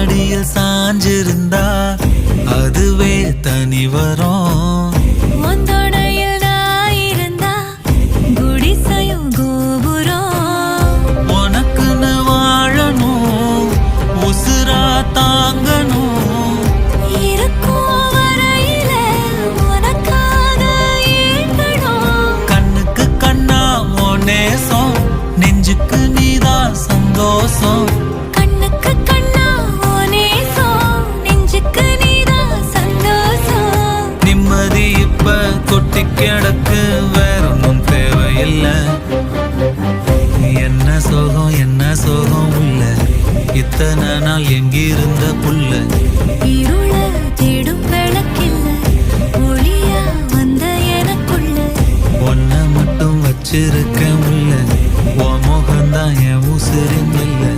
மடியில் சாஞ்சிருந்தா அதுவே தனி வரும். உனக்குன்னு வாழணும், உசுரா தாங்கணும். கண்ணுக்கு கண்ணா உன் நேசம், நெஞ்சுக்கு நீதான் சந்தோஷம். நிம்மதி இப்ப கொட்டி கிடக்கு, வேற ஒன்றும் தேவையில்லை. என்ன சோகம் உள்ள, இத்தனை நாள் எங்கிருந்த புள்ள. ஒன்ன மட்டும் வச்சிருக்க முல்ல, உன் முகம்தான் என் உசுரின் இல்லை.